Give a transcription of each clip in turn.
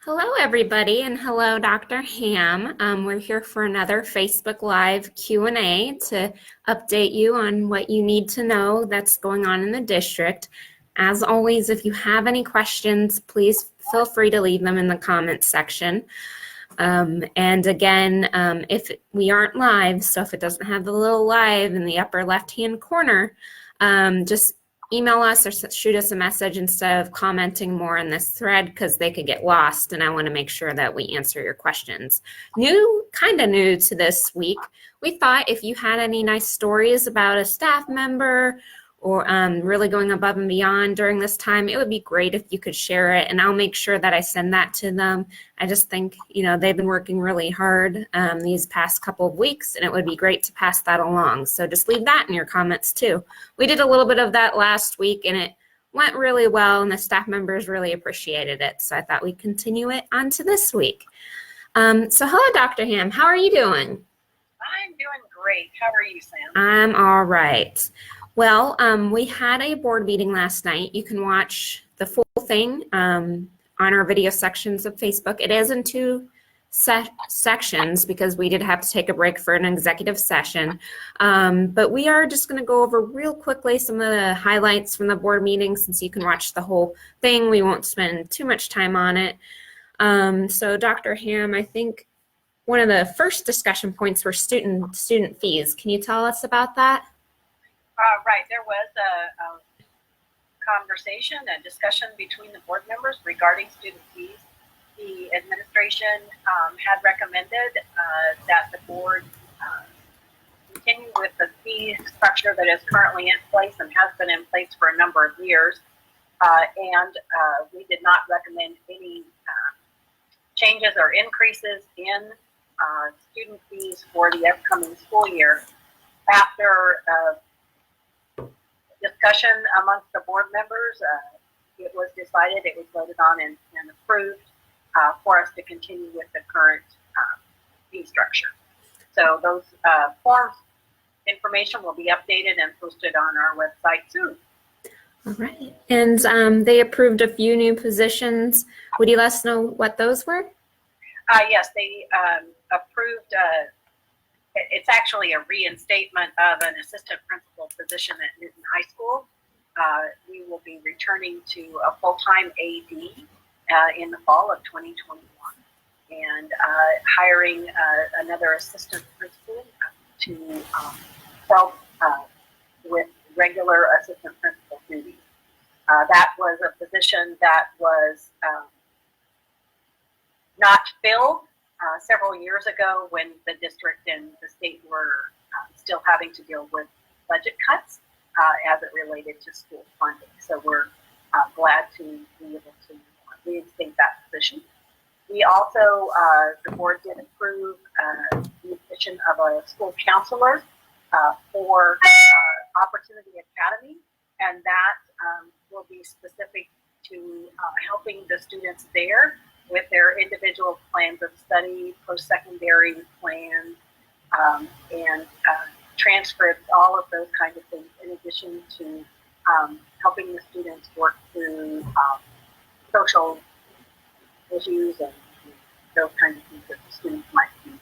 Hello, everybody, and hello, Dr. Ham. We're here for another Facebook Live Q&A to update you on what you need to know that's going on in the district. As always, if you have any questions, please feel free to leave them in the comments section. And again, if we aren't live, so if it doesn't have the little live in the upper left-hand corner, just email us or shoot us a message instead of commenting more on this thread because they could get lost, and I want to make sure that we answer your questions. Kind of new to this week, we thought if you had any nice stories about a staff member or really going above and beyond during this time, it would be great if you could share it, and I'll make sure that I send that to them. I just think, they've been working really hard these past couple of weeks, and it would be great to pass that along. So just leave that in your comments too. We did a little bit of that last week, and it went really well, and the staff members really appreciated it. So I thought we'd continue it on to this week. So hello, Dr. Ham. How are you doing? I'm doing great. How are you, Sam? I'm all right. Well, we had a board meeting last night. You can watch the full thing on our video sections of Facebook. It is in two sections because we did have to take a break for an executive session. But we are just going to go over real quickly some of the highlights from the board meeting. Since you can watch the whole thing, we won't spend too much time on it. So Dr. Ham, I think one of the first discussion points were student fees. Can you tell us about that? Right. There was a conversation, a discussion between the board members regarding student fees. The administration had recommended that the board continue with the fee structure that is currently in place and has been in place for a number of years. And we did not recommend any changes or increases in student fees for the upcoming school year. After discussion amongst the board members, it was decided, it was voted on and approved for us to continue with the current fee structure. So those forms information will be updated and posted on our website soon. All right. And they approved a few new positions. Would you let us know what those were? Yes, they approved it's actually a reinstatement of an assistant principal position at Newton High School. We will be returning to a full-time AD in the fall of 2021 and hiring another assistant principal to help with regular assistant principal duties. That was a position that was not filled several years ago when the district and the state were still having to deal with budget cuts as it related to school funding. So we're glad to be able to reinstate that position. We also, the board did approve the addition of a school counselor for Opportunity Academy, and that will be specific to helping the students there with their individual plans of study, post-secondary plans, and transcripts, all of those kinds of things, in addition to helping the students work through social issues and those kinds of things that the students might be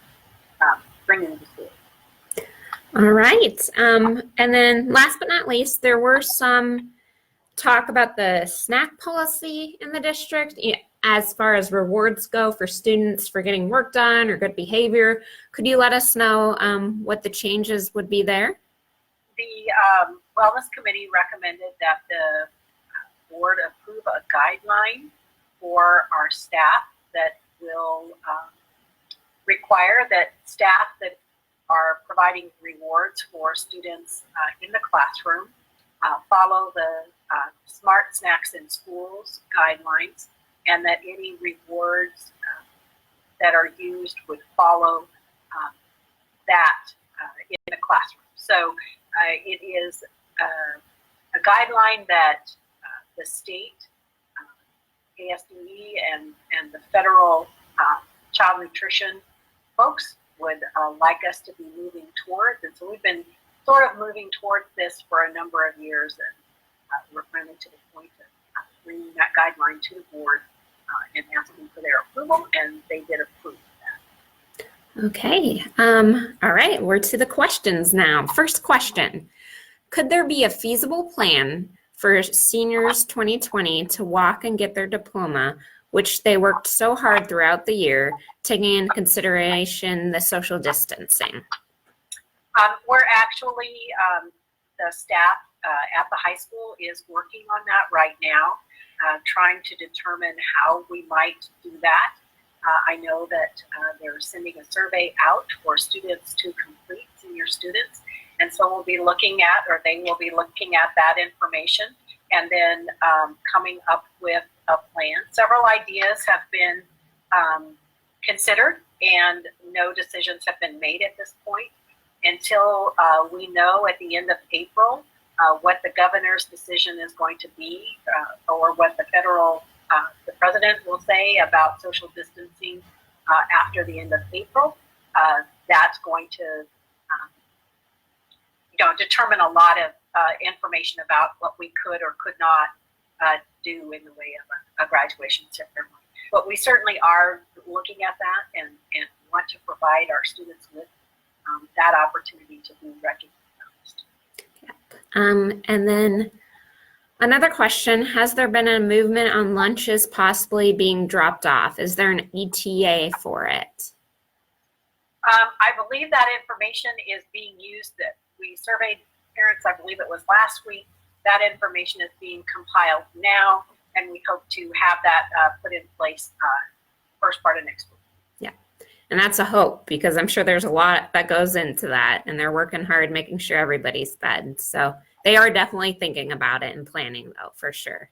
bringing to school. All right. And then last but not least, there were some talk about the snack policy in the district. As far as rewards go for students for getting work done or good behavior, could you let us know what the changes would be there? The Wellness Committee recommended that the board approve a guideline for our staff that will require that staff that are providing rewards for students in the classroom follow the Smart Snacks in Schools guidelines, and that any rewards that are used would follow that in the classroom. So it is a guideline that the state, ASDE, and the federal child nutrition folks would like us to be moving towards. And so we've been sort of moving towards this for a number of years, and we're finally to the point of bringing that guideline to the board and asking for their approval. approval, and they did approve that. Okay. All right. We're to the questions now. First question. Could there be a feasible plan for seniors 2020 to walk and get their diploma, which they worked so hard throughout the year, taking into consideration the social distancing? We're actually, the staff at the high school is working on that right now, trying to determine how we might do that. I know that they're sending a survey out for students to complete, senior students, and so we'll be looking at, or they will be looking at that information, and then coming up with a plan. Several ideas have been considered, and no decisions have been made at this point until we know at the end of April what the governor's decision is going to be, or what the federal, the president will say about social distancing after the end of April. That's going to determine a lot of information about what we could or could not do in the way of a graduation ceremony. But we certainly are looking at that and want to provide our students with that opportunity to be recognized. And then another question, has there been a movement on lunches possibly being dropped off? Is there an ETA for it? I believe that information is being used. That we surveyed parents, I believe it was last week. That information is being compiled now, and we hope to have that put in place first part of next week. Yeah, and that's a hope, because I'm sure there's a lot that goes into that, and they're working hard making sure everybody's fed. So they are definitely thinking about it and planning, though, for sure.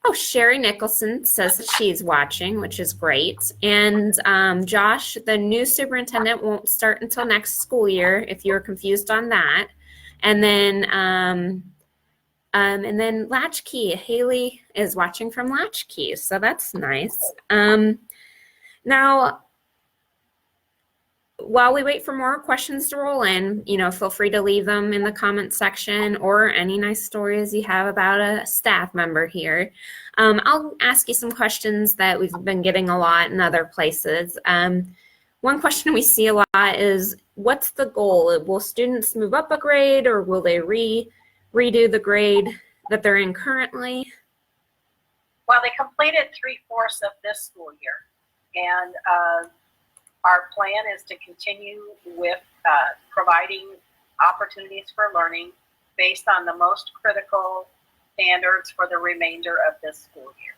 Oh, Sherry Nicholson says that she's watching, which is great. And Josh, the new superintendent won't start until next school year, if you're confused on that. And then Latchkey, Haley is watching from Latchkey, so that's nice. Now, while we wait for more questions to roll in, feel free to leave them in the comment section, or any nice stories you have about a staff member here. I'll ask you some questions that we've been getting a lot in other places. One question we see a lot is, what's the goal? Will students move up a grade, or will they redo the grade that they're in currently? Well, they completed 3/4 of this school year, and our plan is to continue with providing opportunities for learning based on the most critical standards for the remainder of this school year.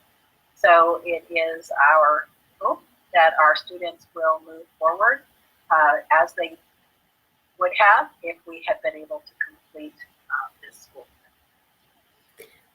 So it is our hope that our students will move forward as they would have if we had been able to complete this school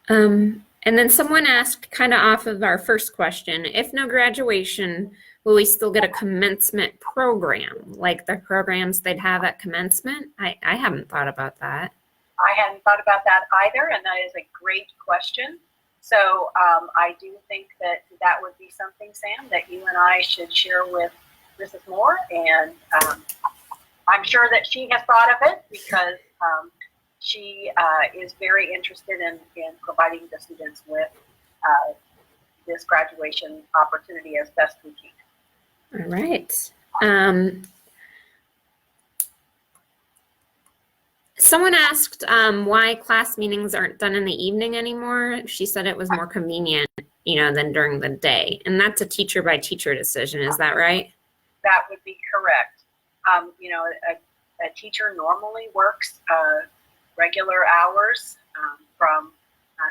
year. And then someone asked, kind of off of our first question, if no graduation, will we still get a commencement program, like the programs they'd have at commencement? I haven't thought about that. I hadn't thought about that either, and that is a great question. So I do think that would be something, Sam, that you and I should share with Mrs. Moore, and I'm sure that she has thought of it, because she is very interested in providing the students with this graduation opportunity as best we can. All right. Someone asked why class meetings aren't done in the evening anymore. She said it was more convenient, than during the day. And that's a teacher by teacher decision. Is that right? That would be correct. A teacher normally works regular hours from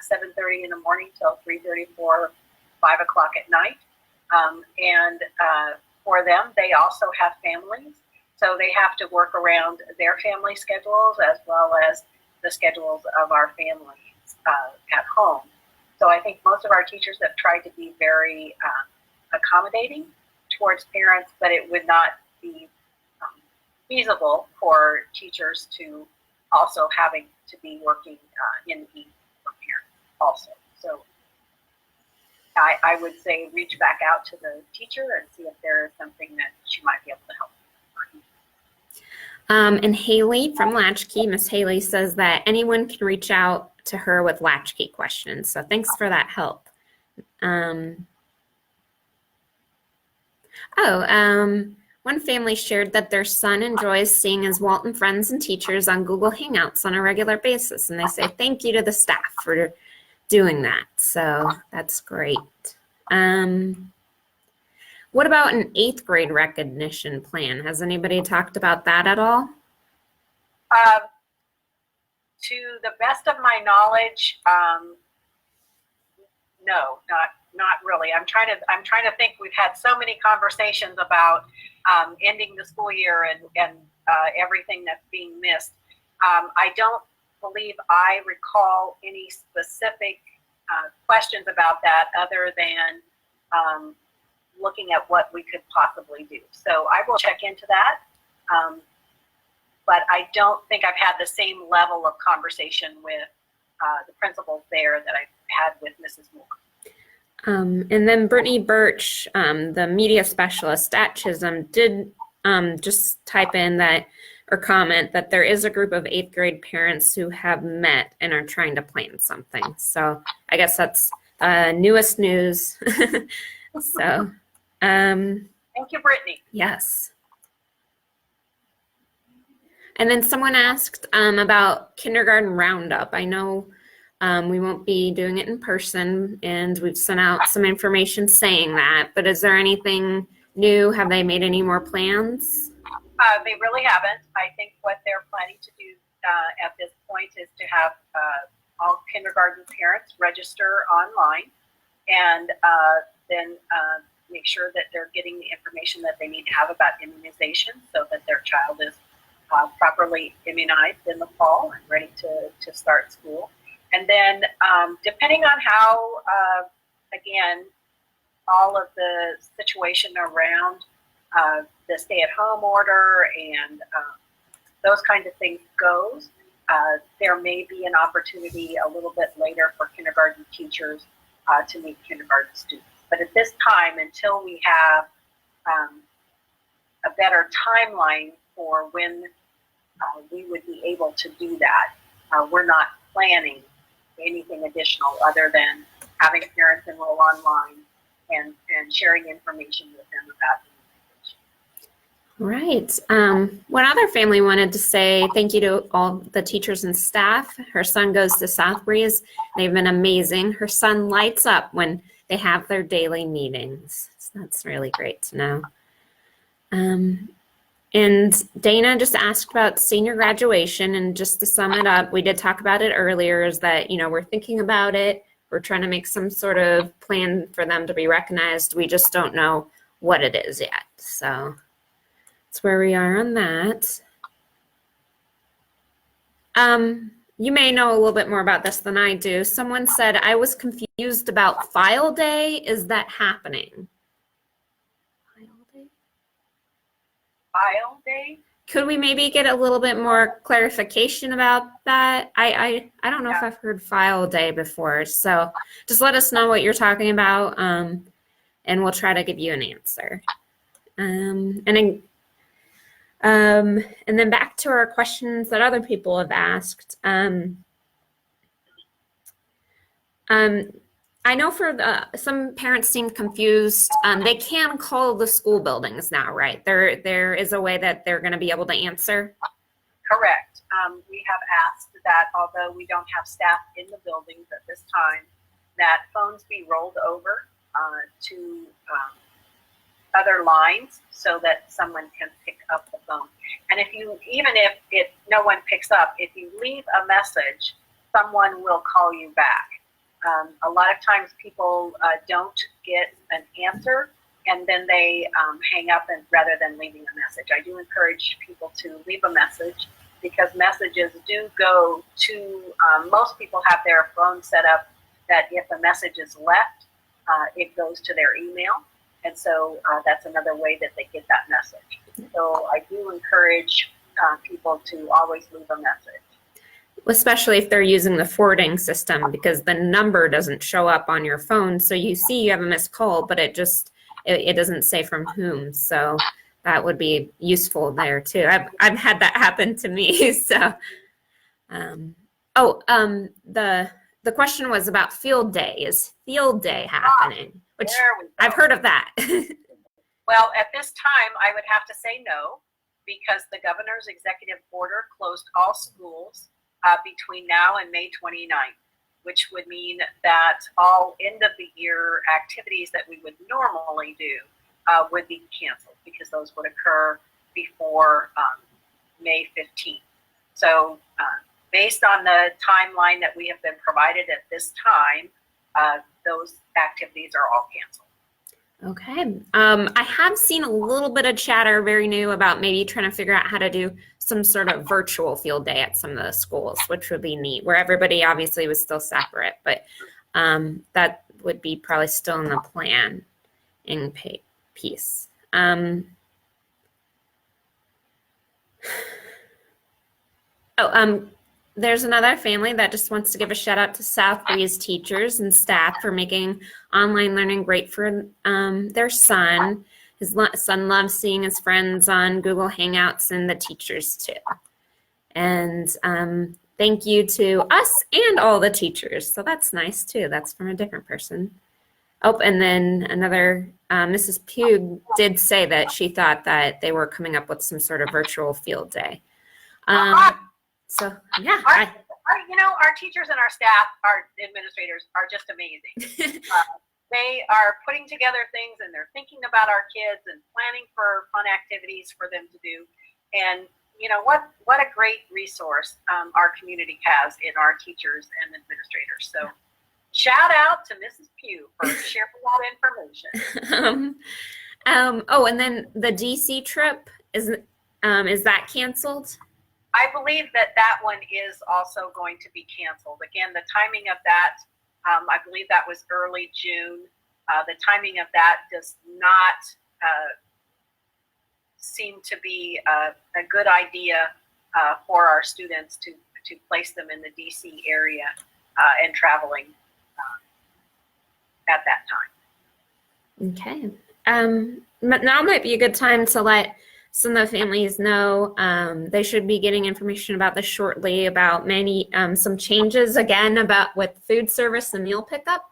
7:30 in the morning till 3:34, 5 o'clock at night. And for them, they also have families. So they have to work around their family schedules as well as the schedules of our families at home. So I think most of our teachers have tried to be very accommodating towards parents, but it would not be feasible for teachers to also having to be working in the evening for parents also. So I would say reach back out to the teacher and see if there is something that she might be able to help. And Haley from Latchkey, Miss Haley says that anyone can reach out to her with Latchkey questions. So thanks for that help. Oh, one family shared that their son enjoys seeing his Walton friends and teachers on Google Hangouts on a regular basis, and they say thank you to the staff for doing that. So that's great. What about an 8th grade recognition plan? Has anybody talked about that at all? Um, to the best of my knowledge, no, not really. I'm trying to think. We've had so many conversations about ending the school year and everything that's being missed. I don't believe I recall any specific questions about that other than looking at what we could possibly do. So I will check into that. But I don't think I've had the same level of conversation with the principals there that I've had with Mrs. Moore. And then Brittany Birch, the media specialist at Chisholm, did just type in that or comment that there is a group of 8th grade parents who have met and are trying to plan something. So I guess that's newest news. So, thank you, Brittany. Yes. And then someone asked about kindergarten roundup. I know we won't be doing it in person, and we've sent out some information saying that, but is there anything new? Have they made any more plans? They really haven't. I think what they're planning to do at this point is to have all kindergarten parents register online and then make sure that they're getting the information that they need to have about immunization so that their child is properly immunized in the fall and ready to start school. And then depending on how, again, all of the situation around the stay-at-home order and those kinds of things goes, there may be an opportunity a little bit later for kindergarten teachers to meet kindergarten students. But at this time, until we have a better timeline for when we would be able to do that, we're not planning anything additional other than having parents enroll online and sharing information with them about immunization. Right. One other family wanted to say thank you to all the teachers and staff. Her son goes to Southbreeze. They've been amazing. Her son lights up when they have their daily meetings. So that's really great to know. And Dana just asked about senior graduation, and just to sum it up, we did talk about it earlier, is that, we're thinking about it. We're trying to make some sort of plan for them to be recognized. We just don't know what it is yet. So that's where we are on that. You may know a little bit more about this than I do. Someone said, I was confused about file day. Is that happening? File day? Could we maybe get a little bit more clarification about that? I don't know if I've heard file day before, so just let us know what you're talking about, and we'll try to give you an answer. And then back to our questions that other people have asked. I know for some parents seem confused. They can call the school buildings now, right? There is a way that they're going to be able to answer. Correct. We have asked that, although we don't have staff in the buildings at this time, that phones be rolled over to other lines so that someone can pick up the phone. And even if no one picks up, if you leave a message, someone will call you back. A lot of times people don't get an answer and then they hang up rather than leaving a message. I do encourage people to leave a message because messages do go to, most people have their phone set up that if a message is left, it goes to their email. And so that's another way that they get that message. So I do encourage people to always leave a message. Especially if they're using the forwarding system, because the number doesn't show up on your phone. So you see you have a missed call, but it doesn't say from whom. So that would be useful there too. I've had that happen to me. So, the question was about field day. Is field day happening? Which I've heard of that. Well, at this time, I would have to say no, because the governor's executive order closed all schools between now and May 29th, which would mean that all end of the year activities that we would normally do would be canceled, because those would occur before May 15th. So based on the timeline that we have been provided at this time, those activities are all canceled. Okay. I have seen a little bit of chatter, very new, about maybe trying to figure out how to do some sort of virtual field day at some of the schools, which would be neat, where everybody obviously was still separate, but that would be probably still in the plan in piece. There's another family that just wants to give a shout out to South Breeze teachers and staff for making online learning great for their son. His son loves seeing his friends on Google Hangouts, and the teachers too. And thank you to us and all the teachers. So that's nice too. That's from a different person. Oh, and then another, Mrs. Pugh did say that she thought that they were coming up with some sort of virtual field day. So yeah, our teachers and our staff, our administrators are just amazing. They are putting together things, and they're thinking about our kids and planning for fun activities for them to do. And you know what a great resource our community has in our teachers and administrators. So shout out to Mrs. Pugh for sharing that information. Oh, and then the DC trip is that canceled? I believe that one is also going to be canceled. Again, the timing of that, I believe that was early June. The timing of that does not seem to be a good idea for our students to place them in the DC area and traveling at that time. Okay. But now might be a good time to let some of the families know they should be getting information about this shortly, about some changes again about with food service and meal pickup.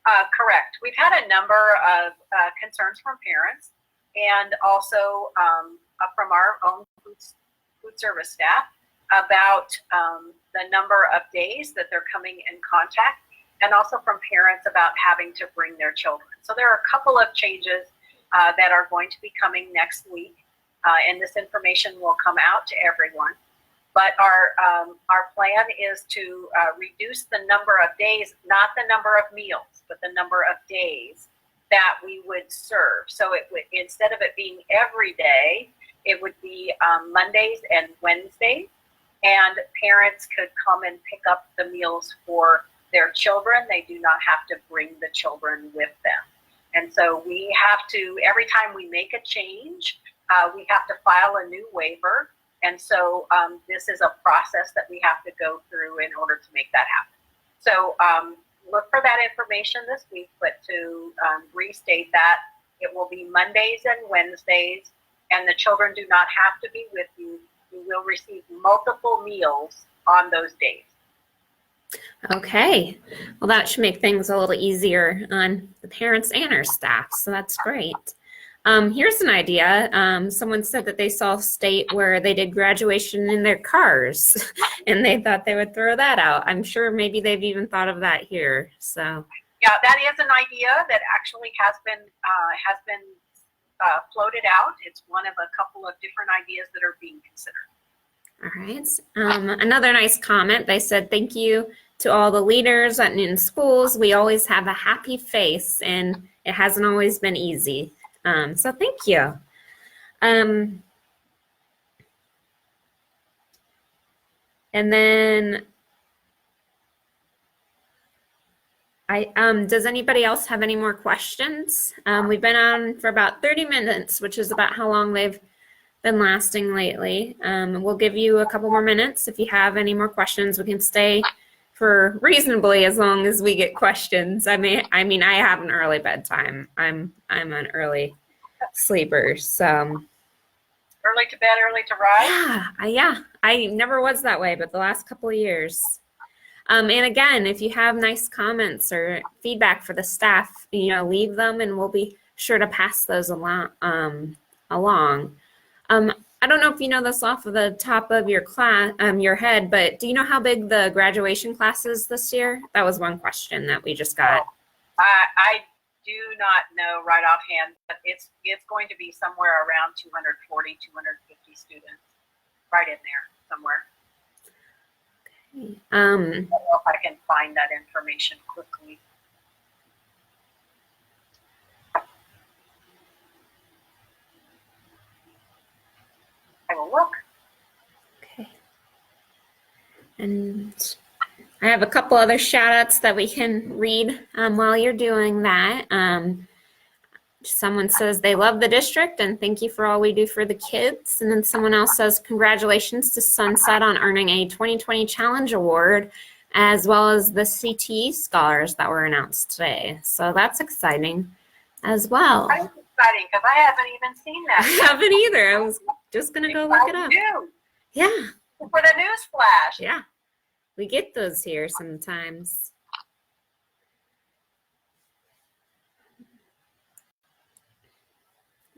Correct. We've had a number of concerns from parents, and also from our own food service staff about the number of days that they're coming in contact, and also from parents about having to bring their children. So there are a couple of changes that are going to be coming next week, and this information will come out to everyone. But our plan is to reduce the number of days, not the number of meals, but the number of days that we would serve. So it would, instead of it being every day, it would be Mondays and Wednesdays, and parents could come and pick up the meals for their children. They do not have to bring the children with them. And so we have to, every time we make a change, we have to file a new waiver. And so this is a process that we have to go through in order to make that happen. So look for that information this week, but to restate that, it will be Mondays and Wednesdays, and the children do not have to be with you. You will receive multiple meals on those days. Okay. Well, that should make things a little easier on the parents and our staff, so that's great. Here's an idea. Someone said that they saw a state where they did graduation in their cars, and they thought they would throw that out. I'm sure maybe they've even thought of that here. So yeah, that is an idea that actually has been floated out. It's one of a couple of different ideas that are being considered. All right. Another nice comment. They said, thank you to all the leaders at Newton Schools. We always have a happy face, and it hasn't always been easy. So thank you. And then does anybody else have any more questions? We've been on for about 30 minutes, which is about how long they've been lasting lately. We'll give you a couple more minutes. If you have any more questions, we can stay for reasonably as long as we get questions. I mean, I have an early bedtime. I'm an early sleeper, so. Early to bed, early to rise? Yeah. I never was that way, but the last couple of years. And again, if you have nice comments or feedback for the staff, leave them, and we'll be sure to pass those along. I don't know if you know this off of the top of your head, but do you know how big the graduation class is this year? That was one question that we just got. I do not know right offhand, but it's going to be somewhere around 240, 250 students, right in there somewhere. I don't know if I can find that information quickly. I will look. Okay. And I have a couple other shout outs that we can read while you're doing that. Someone says they love the district and thank you for all we do for the kids. And then someone else says congratulations to Sunset on earning a 2020 Challenge Award, as well as the CTE scholars that were announced today. So that's exciting as well. That's exciting because I haven't even seen that. I haven't either. I was just going to go look it up. Yeah. For the news flash. Yeah. We get those here sometimes.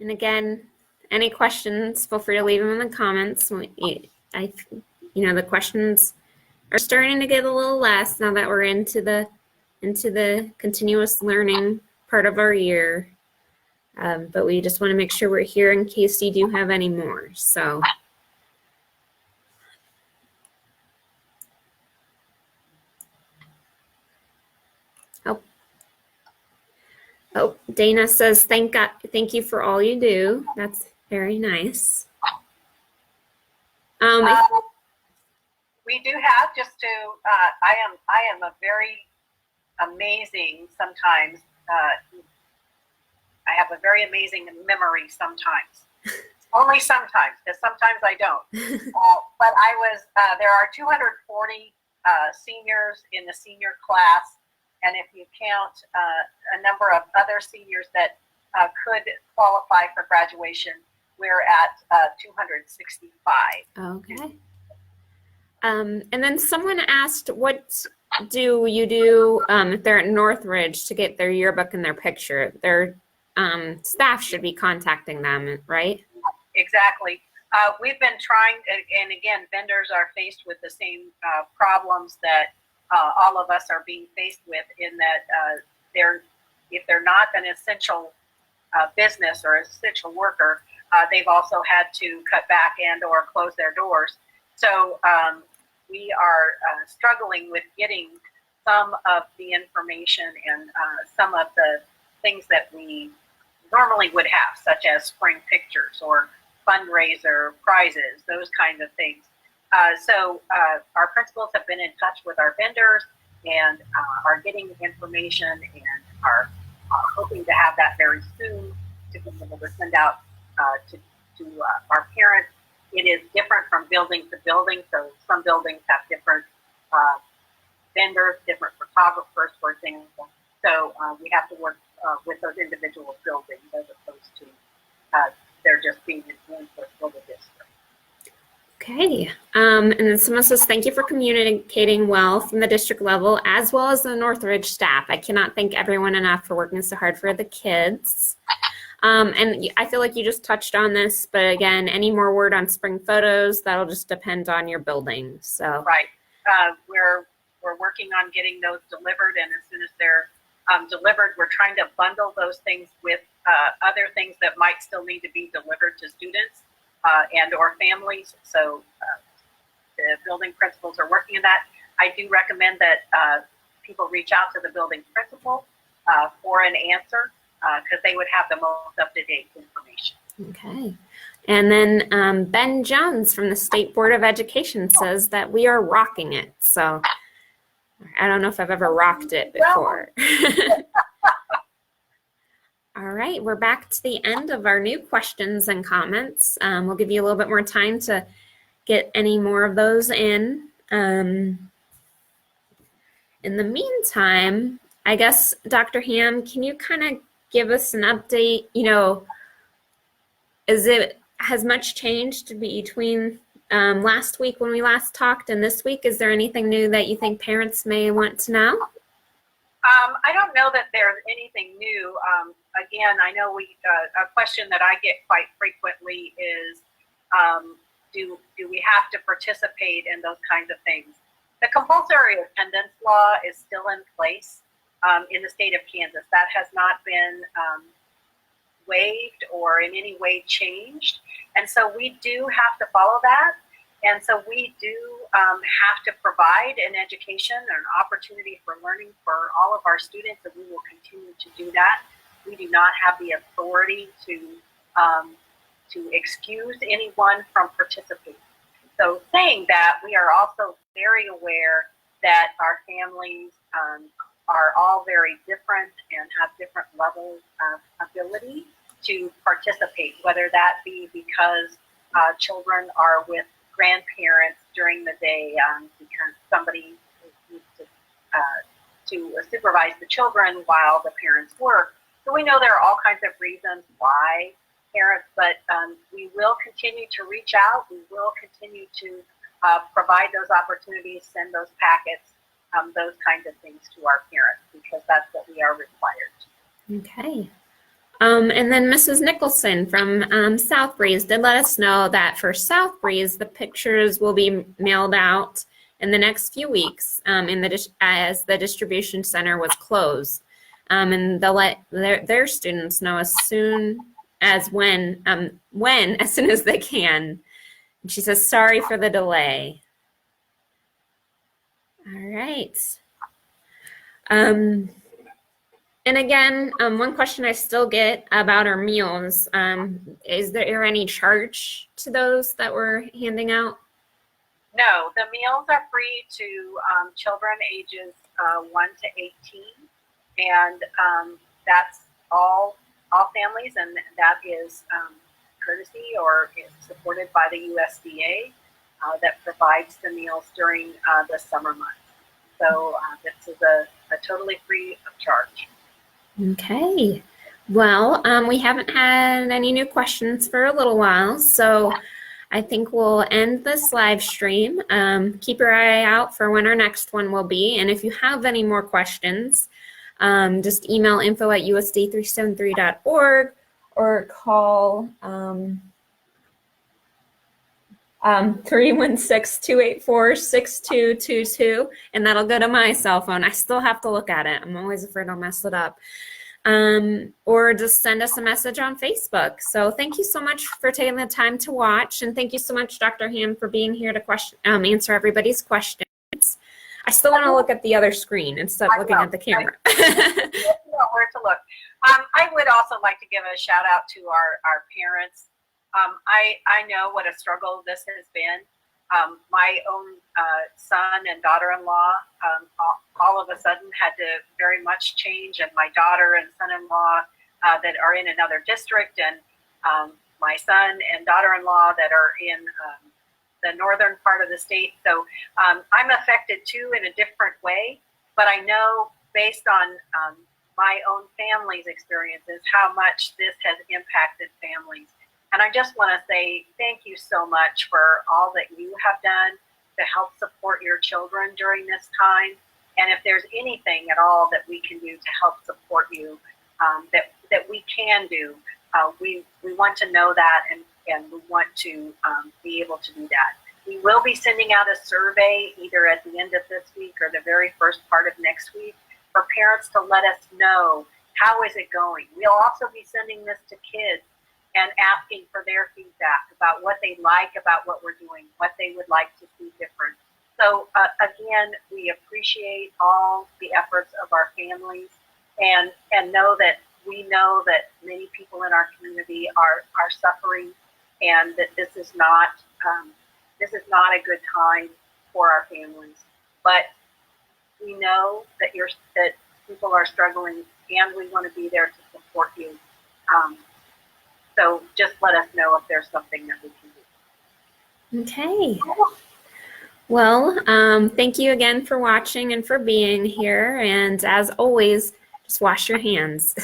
And again, any questions, feel free to leave them in the comments. The questions are starting to get a little less now that we're into the continuous learning part of our year. But we just want to make sure we're here in case you do have any more. So. Oh, Dana says, thank you for all you do. That's very nice. We do have I am a very amazing sometimes. I have a very amazing memory sometimes. Only sometimes, because sometimes I don't. But there are 240 seniors in the senior class. And if you count a number of other seniors that could qualify for graduation, we're at 265. Okay. And then someone asked, what do you do if they're at Northridge to get their yearbook and their picture? Their staff should be contacting them, right? Exactly. We've been trying, and again, vendors are faced with the same problems that all of us are being faced with, in that if they're not an essential business or essential worker, they've also had to cut back and or close their doors. So we are struggling with getting some of the information and some of the things that we normally would have, such as spring pictures or fundraiser prizes, those kinds of things. So our principals have been in touch with our vendors and are getting information and are hoping to have that very soon to be able to send out to our parents. It is different from building to building. So some buildings have different vendors, different photographers, for example. So we have to work with those individual buildings as opposed to they're just being influenced for the district. Okay. And then someone says, thank you for communicating well from the district level, as well as the Northridge staff. I cannot thank everyone enough for working so hard for the kids. And I feel like you just touched on this, but again, any more word on spring photos, that'll just depend on your building. So right. We're working on getting those delivered, and as soon as they're delivered, we're trying to bundle those things with other things that might still need to be delivered to students and or families. So the building principals are working on that. I do recommend that people reach out to the building principal for an answer, because they would have the most up-to-date information. Okay. And then Ben Jones from the State Board of Education says that we are rocking it. So I don't know if I've ever rocked it before. All right, we're back to the end of our new questions and comments. We'll give you a little bit more time to get any more of those in. In the meantime, I guess, Dr. Ham, can you kind of give us an update? You know, has much changed between last week when we last talked and this week? Is there anything new that you think parents may want to know? I don't know that there's anything new. Again, I know a question that I get quite frequently is, do we have to participate in those kinds of things? The compulsory attendance law is still in place in the state of Kansas. That has not been waived or in any way changed. And so we do have to follow that. And so we do have to provide an education and an opportunity for learning for all of our students, and we will continue to do that. We do not have the authority to excuse anyone from participating. So saying that, we are also very aware that our families are all very different and have different levels of ability to participate, whether that be because children are with grandparents during the day because somebody needs to supervise the children while the parents work. So we know there are all kinds of reasons why parents, but we will continue to reach out. We will continue to provide those opportunities, send those packets, those kinds of things to our parents, because that's what we are required to. Okay. And then Mrs. Nicholson from Southbreeze did let us know that for Southbreeze, the pictures will be mailed out in the next few weeks as the distribution center was closed. And they'll let their students know as soon as as soon as they can. And she says, sorry for the delay. All right. And again, one question I still get about our meals, is there any charge to those that we're handing out? No, the meals are free to children ages 1 to 18, and that's all families, and that is courtesy or is supported by the USDA that provides the meals during the summer months. So this is a totally free of charge. Okay. Well, we haven't had any new questions for a little while, so I think we'll end this live stream. Keep your eye out for when our next one will be, and if you have any more questions, just email info@usd373.org or call 316-284-6222, and that'll go to my cell phone. I still have to look at it. I'm always afraid I'll mess it up. Or just send us a message on Facebook. So thank you so much for taking the time to watch, and thank you so much, Dr. Ham, for being here to answer everybody's questions. I still want to look at the other screen instead of looking at the camera. Where to look. I would also like to give a shout out to our parents. I know what a struggle this has been. My own son and daughter-in-law all of a sudden had to very much change, and my daughter and son-in-law that are in another district, and my son and daughter-in-law that are in the northern part of the state. So I'm affected too in a different way, but I know based on my own family's experiences how much this has impacted families. And I just want to say thank you so much for all that you have done to help support your children during this time. And if there's anything at all that we can do to help support you, that we can do, we want to know that, and we want to be able to do that. We will be sending out a survey either at the end of this week or the very first part of next week for parents to let us know how is it going. We'll also be sending this to kids and asking for their feedback about what they like about what we're doing, what they would like to see different. So again, we appreciate all the efforts of our families, and we know that many people in our community are suffering, and that this is not a good time for our families. But we know that people are struggling, and we want to be there to support you. So just let us know if there's something that we can do. Okay. Well, thank you again for watching and for being here. And as always, just wash your hands.